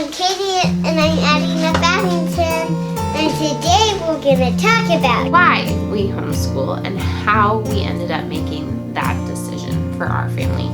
I'm Katie and I'm adding a Paddington, and today we're going to talk about why we homeschool and how we ended up making that decision for our family.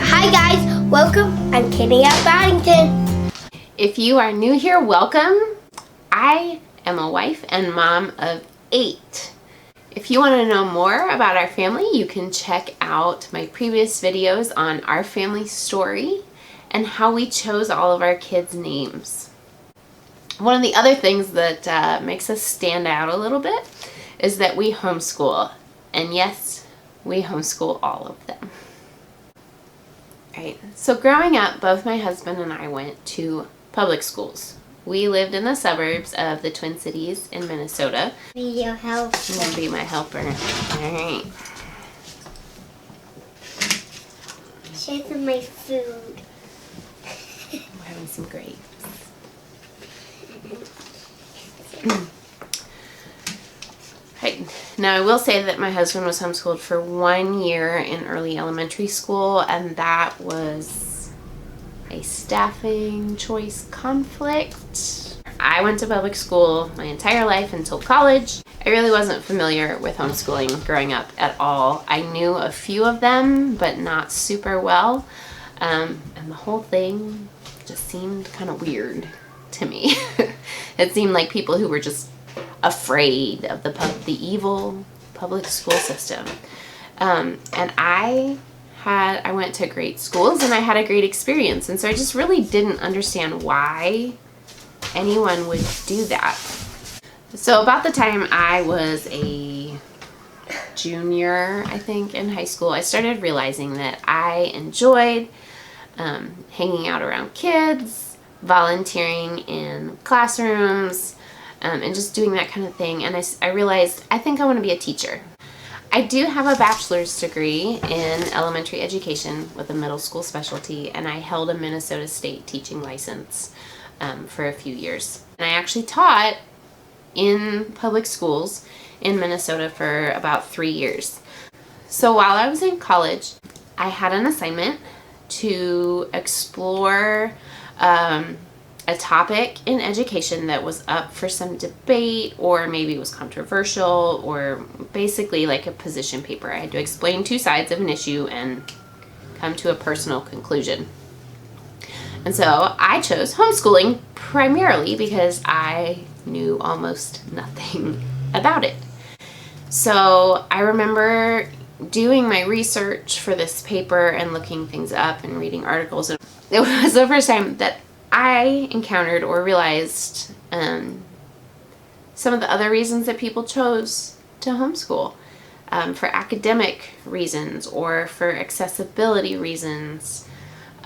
Hi guys, welcome. I'm Katie at Paddington. If you are new here, welcome. I am a wife and mom of 8. If you want to know more about our family, you can check out my previous videos on our family story and how we chose all of our kids' names. One of the other things that makes us stand out a little bit is that we homeschool. And yes, we homeschool all of them. Right. So growing up, both my husband and I went to public schools. We lived in the suburbs of the Twin Cities in Minnesota. Be your helper. I'm going to be my helper. All right. Share some of my food. We're having some grapes. Right. Now, I will say that my husband was homeschooled for 1 year in early elementary school, and that was a staffing choice conflict. I went to public school my entire life until college. I really wasn't familiar with homeschooling growing up at all. I knew a few of them, but not super well, and the whole thing just seemed kind of weird to me. It seemed like people who were just afraid of the evil public school system. And I went to great schools and I had a great experience. And so I just really didn't understand why anyone would do that. So about the time I was a junior, I think, in high school, I started realizing that I enjoyed hanging out around kids, volunteering in classrooms, and just doing that kind of thing. And I realized I think I want to be a teacher. I do have a bachelor's degree in elementary education with a middle school specialty, and I held a Minnesota State teaching license for a few years. And I actually taught in public schools in Minnesota for about 3 years. So while I was in college, I had an assignment to explore a topic in education that was up for some debate, or maybe it was controversial, or basically like a position paper. I had to explain 2 sides of an issue and come to a personal conclusion. And so I chose homeschooling primarily because I knew almost nothing about it. So I remember doing my research for this paper and looking things up and reading articles. And it was the first time that I encountered or realized some of the other reasons that people chose to homeschool, for academic reasons, or for accessibility reasons,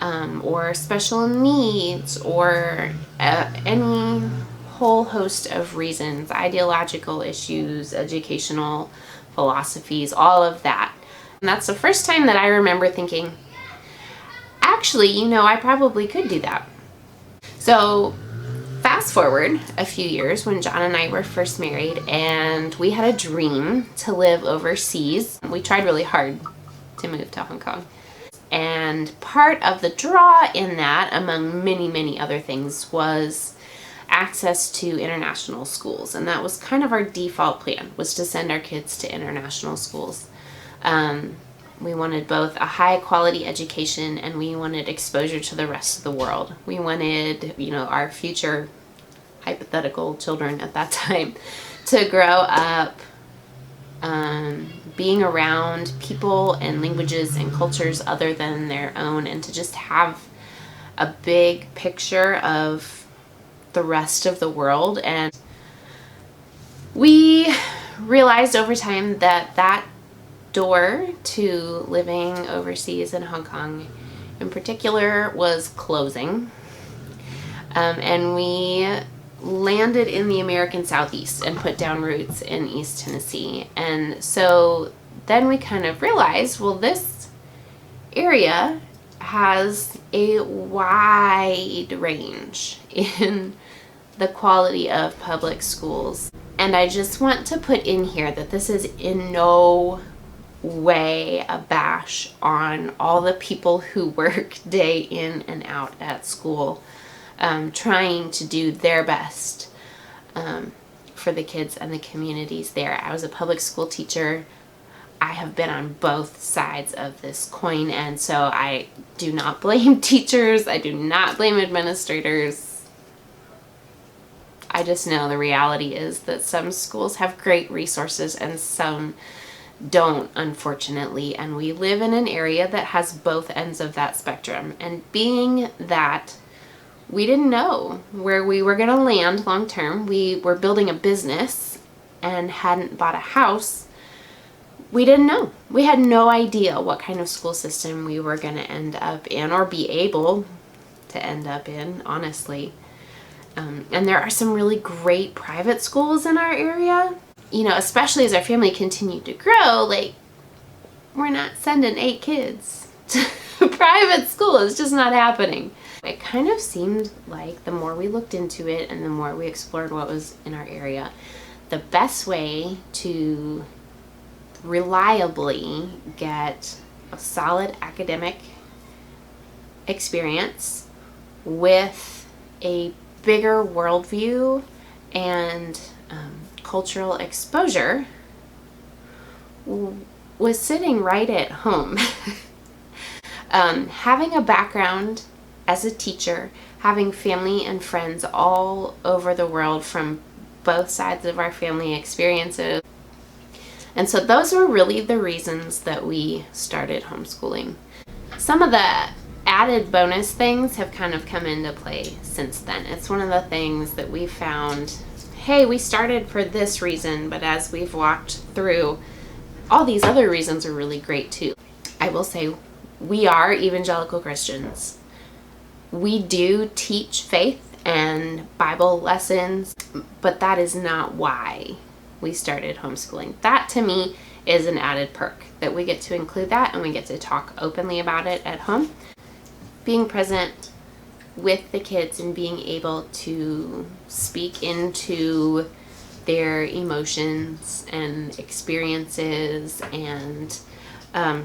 or special needs, or any whole host of reasons, ideological issues, educational philosophies, all of that. And that's the first time that I remember thinking, actually, I probably could do that. So fast forward a few years when John and I were first married, and we had a dream to live overseas. We tried really hard to move to Hong Kong. And part of the draw in that, among many, many other things, was access to international schools. And that was kind of our default plan, was to send our kids to international schools. We wanted both a high quality education, and we wanted exposure to the rest of the world. We wanted, our future hypothetical children at that time to grow up being around people and languages and cultures other than their own, and to just have a big picture of the rest of the world. And we realized over time that door to living overseas in Hong Kong in particular was closing, and we landed in the American Southeast and put down roots in East Tennessee. And so then we kind of realized, well, this area has a wide range in the quality of public schools. And I just want to put in here that this is in no way a bash on all the people who work day in and out at school, trying to do their best for the kids and the communities there. I was a public school teacher. I have been on both sides of this coin, and so I do not blame teachers. I do not blame administrators. I just know the reality is that some schools have great resources and some don't, unfortunately, and we live in an area that has both ends of that spectrum. And being that we didn't know where we were going to land long term, we were building a business and hadn't bought a house, we didn't know. We had no idea what kind of school system we were going to end up in or be able to end up in, honestly. And there are some really great private schools in our area. You know, especially as our family continued to grow, like, we're not sending 8 kids to private school. It's just not happening. It kind of seemed like the more we looked into it and the more we explored what was in our area, the best way to reliably get a solid academic experience with a bigger worldview and cultural exposure was sitting right at home. Having a background as a teacher, having family and friends all over the world from both sides of our family experiences. And so those were really the reasons that we started homeschooling. Some of the added bonus things have kind of come into play since then. It's one of the things that we found, hey, we started for this reason, but as we've walked through, all these other reasons are really great too. I will say, we are evangelical Christians. We do teach faith and Bible lessons, but that is not why we started homeschooling. That to me is an added perk, that we get to include that and we get to talk openly about it at home. Being present with the kids and being able to speak into their emotions and experiences and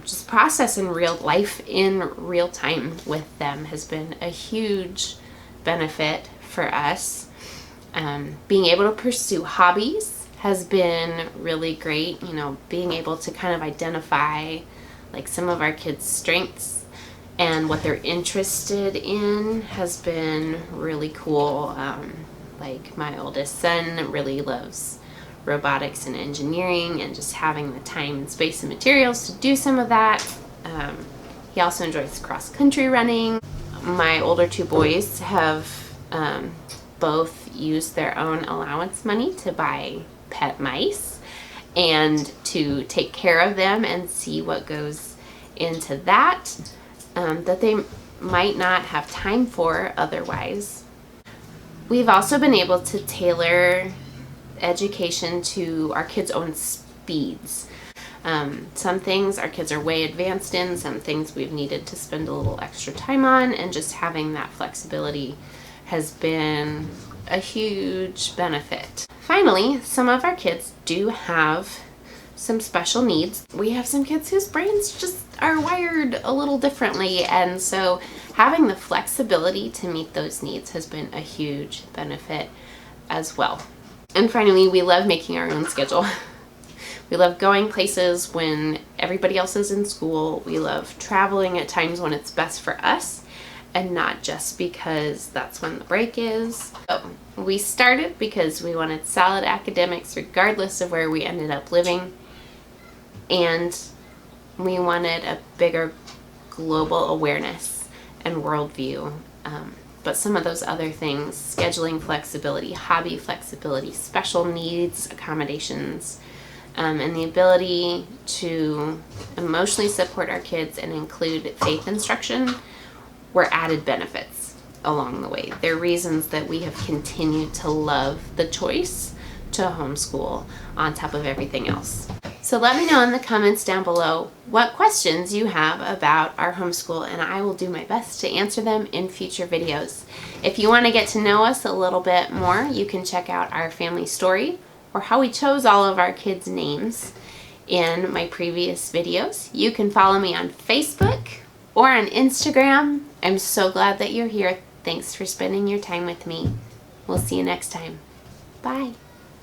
just process in real life in real time with them has been a huge benefit for us. Being able to pursue hobbies has been really great. You know, being able to kind of identify like some of our kids' strengths and what they're interested in has been really cool. Like my oldest son really loves robotics and engineering, and just having the time and space and materials to do some of that. He also enjoys cross-country running. My older 2 boys have both used their own allowance money to buy pet mice and to take care of them and see what goes into that, that they might not have time for otherwise. We've also been able to tailor education to our kids' own speeds. Some things our kids are way advanced in, some things we've needed to spend a little extra time on, and just having that flexibility has been a huge benefit. Finally, some of our kids do have some special needs. We have some kids whose brains just are wired a little differently, and so having the flexibility to meet those needs has been a huge benefit as well. And finally, we love making our own schedule. We love going places when everybody else is in school. We love traveling at times when it's best for us and not just because that's when the break is. So we started because we wanted solid academics regardless of where we ended up living, and we wanted a bigger global awareness and worldview. But some of those other things, scheduling flexibility, hobby flexibility, special needs accommodations, and the ability to emotionally support our kids and include faith instruction were added benefits along the way. They're reasons that we have continued to love the choice to homeschool on top of everything else. So let me know in the comments down below what questions you have about our homeschool, and I will do my best to answer them in future videos. If you want to get to know us a little bit more, you can check out our family story or how we chose all of our kids' names in my previous videos. You can follow me on Facebook or on Instagram. I'm so glad that you're here. Thanks for spending your time with me. We'll see you next time. Bye.